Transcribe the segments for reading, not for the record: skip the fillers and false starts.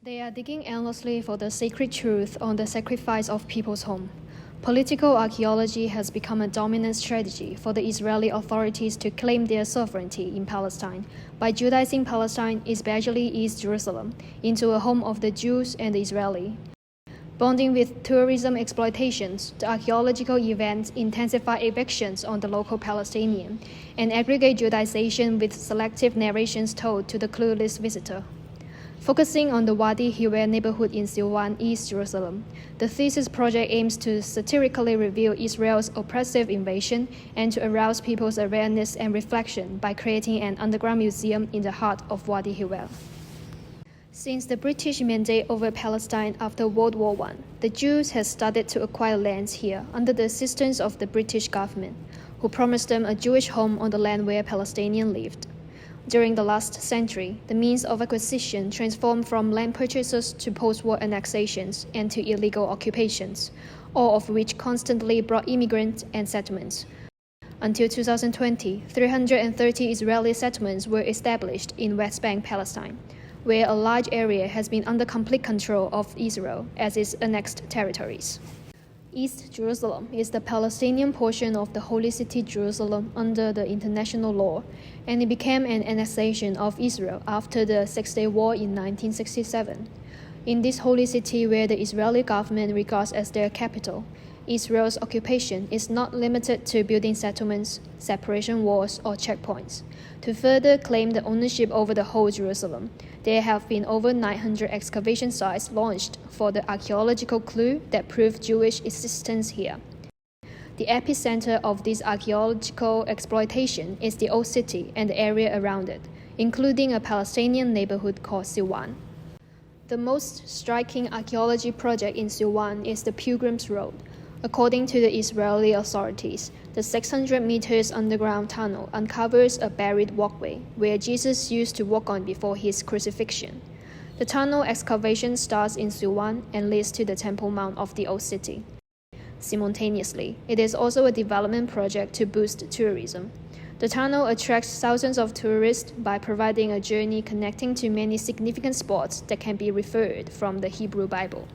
They are digging endlessly for the sacred truth on the sacrifice of people's home. Political archaeology has become a dominant strategy for the Israeli authorities to claim their sovereignty in Palestine by Judaizing Palestine, especially East Jerusalem, into a home of the Jews and the Israeli. Bonding with tourism exploitations, the archaeological events intensify evictions on the local Palestinian and aggregate Judaization with selective narrations told to the clueless visitor. Focusing on the Wadi Hilweh neighborhood in Silwan, East Jerusalem, the thesis project aims to satirically reveal Israel's oppressive invasion and to arouse people's awareness and reflection by creating an underground museum in the heart of Wadi Hilweh. Since the British mandate over Palestine after World War I, the Jews had started to acquire lands here under the assistance of the British government, who promised them a Jewish home on the land where Palestinians lived. During the last century, the means of acquisition transformed from land purchases to post-war annexations and to illegal occupations, all of which constantly brought immigrants and settlements. Until 2020, 330 Israeli settlements were established in West Bank, Palestine, where a large area has been under complete control of Israel as its annexed territories. East Jerusalem is the Palestinian portion of the Holy City Jerusalem under the international law, and it became an annexation of Israel after the Six-Day War in 1967. In this holy city where the Israeli government regards as their capital, Israel's occupation is not limited to building settlements, separation walls, or checkpoints. To further claim the ownership over the whole Jerusalem, there have been over 900 excavation sites launched for the archaeological clue that prove Jewish existence here. The epicenter of this archaeological exploitation is the old city and the area around it, including a Palestinian neighborhood called Silwan. The most striking archaeology project in Silwan is the Pilgrim's Road. According to the Israeli authorities, the 600 meters underground tunnel uncovers a buried walkway where Jesus used to walk on before his crucifixion. The tunnel excavation starts in Silwan and leads to the Temple Mount of the Old City. Simultaneously, it is also a development project to boost tourism. The tunnel attracts thousands of tourists by providing a journey connecting to many significant spots that can be referred from the Hebrew Bible.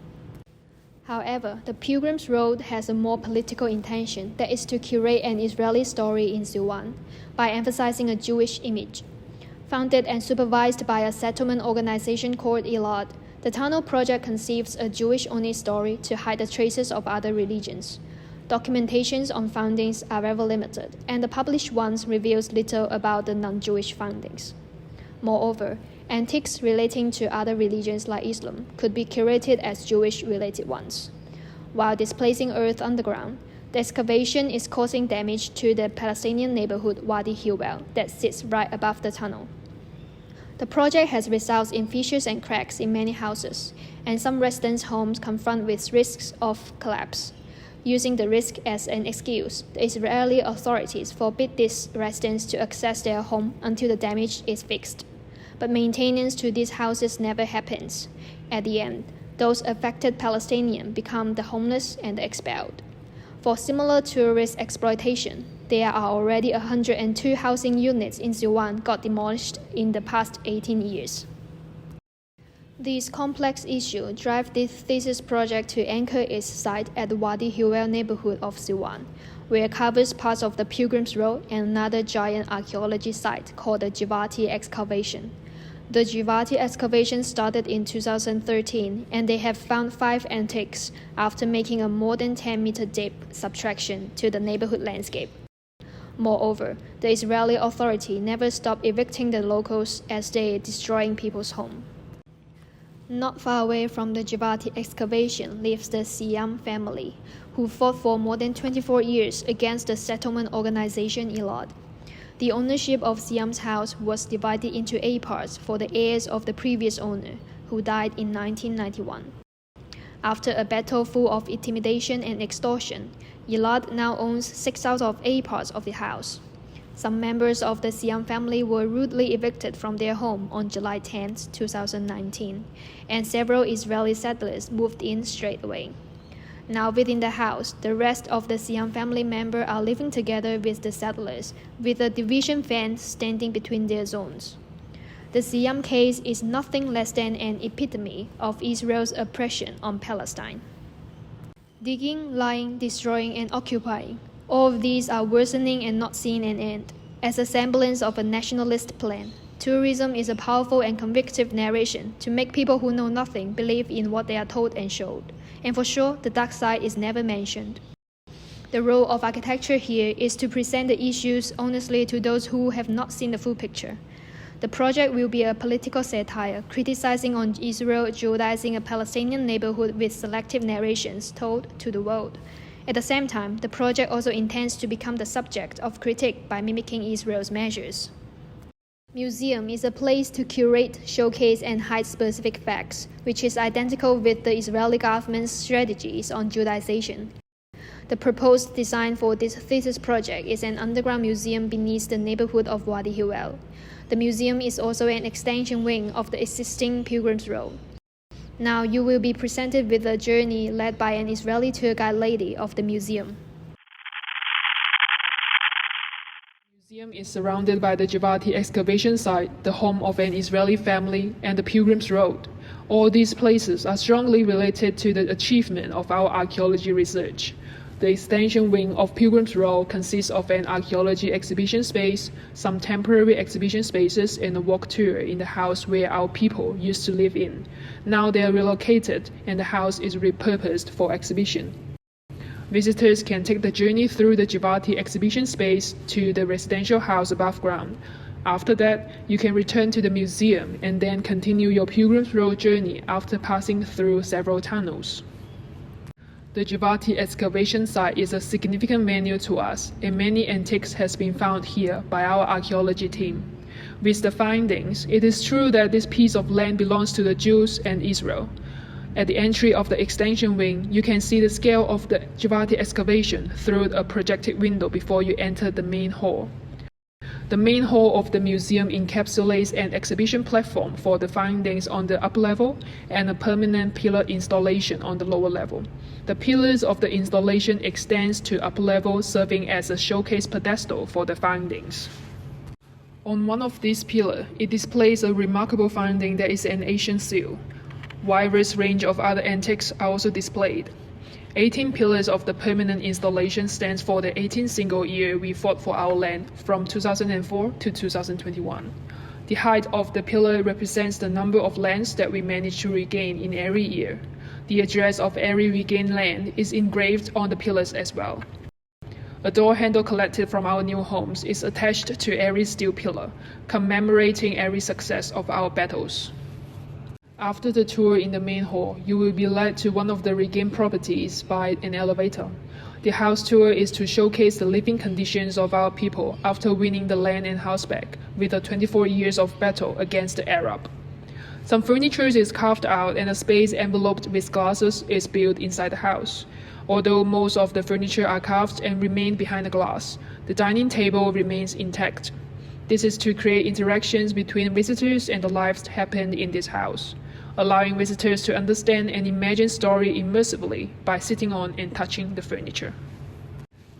However, the Pilgrim's Road has a more political intention, that is to curate an Israeli story in Silwan by emphasizing a Jewish image. Founded and supervised by a settlement organization called Elad, the tunnel project conceives a Jewish-only story to hide the traces of other religions. Documentations on foundings are very limited, and the published ones reveals little about the non-Jewish foundings. Moreover, antiques relating to other religions like Islam could be curated as Jewish-related ones. While displacing earth underground, the excavation is causing damage to the Palestinian neighborhood Wadi Hilweh that sits right above the tunnel. The project has resulted in fissures and cracks in many houses, and some residents' homes confront with risks of collapse. Using the risk as an excuse, the Israeli authorities forbid these residents to access their home until the damage is fixed. But maintenance to these houses never happens. At the end, those affected Palestinians become the homeless and the expelled. For similar tourist exploitation, there are already 102 housing units in Silwan got demolished in the past 18 years. These complex issues drive this thesis project to anchor its site at the Wadi Hilweh neighborhood of Silwan, where it covers parts of the Pilgrim's Road and another giant archaeology site called the Jivati excavation. The Jivati excavation started in 2013, and they have found 5 antiques after making a more than 10-meter deep subtraction to the neighborhood landscape. Moreover, the Israeli authority never stopped evicting the locals as they are destroying people's homes. Not far away from the Jivati excavation lives the Siam family, who fought for more than 24 years against the settlement organization Elad. The ownership of Siam's house was divided into 8 parts for the heirs of the previous owner, who died in 1991. After a battle full of intimidation and extortion, Elad now owns 6 out of 8 parts of the house. Some members of the Siam family were rudely evicted from their home on July 10, 2019, and several Israeli settlers moved in straight away. Now within the house, the rest of the Siam family members are living together with the settlers, with a division fence standing between their zones. The Siam case is nothing less than an epitome of Israel's oppression on Palestine. Digging, lying, destroying, and occupying. All of these are worsening and not seeing an end. As a semblance of a nationalist plan, tourism is a powerful and convictive narration to make people who know nothing believe in what they are told and showed. And for sure, the dark side is never mentioned. The role of architecture here is to present the issues honestly to those who have not seen the full picture. The project will be a political satire, criticizing on Israel Judaizing a Palestinian neighborhood with selective narrations told to the world. At the same time, the project also intends to become the subject of critique by mimicking Israel's measures. Museum is a place to curate, showcase, and hide specific facts, which is identical with the Israeli government's strategies on Judaization. The proposed design for this thesis project is an underground museum beneath the neighborhood of Wadi Hilweh. The museum is also an extension wing of the existing Pilgrim's Road. Now you will be presented with a journey led by an Israeli tour guide lady of the museum. The museum is surrounded by the Javati excavation site, the home of an Israeli family, and the Pilgrim's Road. All these places are strongly related to the achievement of our archaeology research. The extension wing of Pilgrim's Road consists of an archaeology exhibition space, some temporary exhibition spaces, and a walk tour in the house where our people used to live in. Now they are relocated, and the house is repurposed for exhibition. Visitors can take the journey through the Javati exhibition space to the residential house above ground. After that, you can return to the museum and then continue your Pilgrim's Road journey after passing through several tunnels. The Javati excavation site is a significant venue to us, and many antiques has been found here by our archaeology team. With the findings, it is true that this piece of land belongs to the Jews and Israel. At the entry of the extension wing, you can see the scale of the Javati excavation through a projected window before you enter the main hall. The main hall of the museum encapsulates an exhibition platform for the findings on the upper level and a permanent pillar installation on the lower level. The pillars of the installation extends to upper level, serving as a showcase pedestal for the findings. On one of these pillars, it displays a remarkable finding that is an ancient seal. Various range of other antiques are also displayed. 18 pillars of the permanent installation stands for the 18th single year we fought for our land from 2004 to 2021. The height of the pillar represents the number of lands that we managed to regain in every year. The address of every regained land is engraved on the pillars as well. A door handle collected from our new homes is attached to every steel pillar, commemorating every success of our battles. After the tour in the main hall, you will be led to one of the regained properties by an elevator. The house tour is to showcase the living conditions of our people after winning the land and house back with the 24 years of battle against the Arab. Some furniture is carved out and a space enveloped with glasses is built inside the house. Although most of the furniture are carved and remain behind the glass, the dining table remains intact. This is to create interactions between visitors and the lives happened in this house, allowing visitors to understand and imagine story immersively by sitting on and touching the furniture.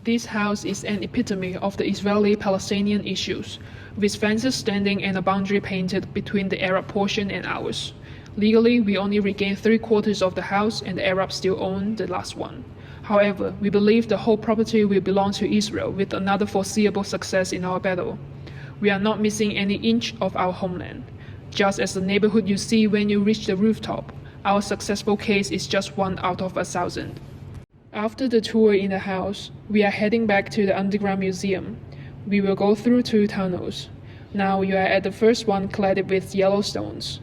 This house is an epitome of the Israeli-Palestinian issues, with fences standing and a boundary painted between the Arab portion and ours. Legally, we only regained 3/4 of the house and the Arabs still own the last one. However, we believe the whole property will belong to Israel with another foreseeable success in our battle. We are not missing any inch of our homeland. Just as the neighborhood you see when you reach the rooftop, our successful case is just 1 out of 1,000. After the tour in the house, we are heading back to the underground museum. We will go through 2 tunnels. Now you are at the first one cladded with yellow stones.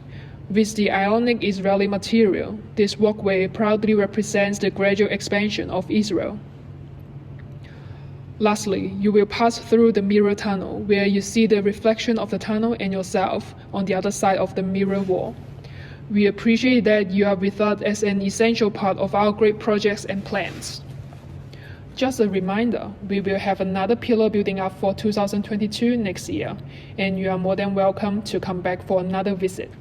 With the ionic Israeli material, this walkway proudly represents the gradual expansion of Israel. Lastly, you will pass through the mirror tunnel, where you see the reflection of the tunnel and yourself on the other side of the mirror wall. We appreciate that you are with us as an essential part of our great projects and plans. Just a reminder, we will have another pillar building up for 2022 next year, and you are more than welcome to come back for another visit.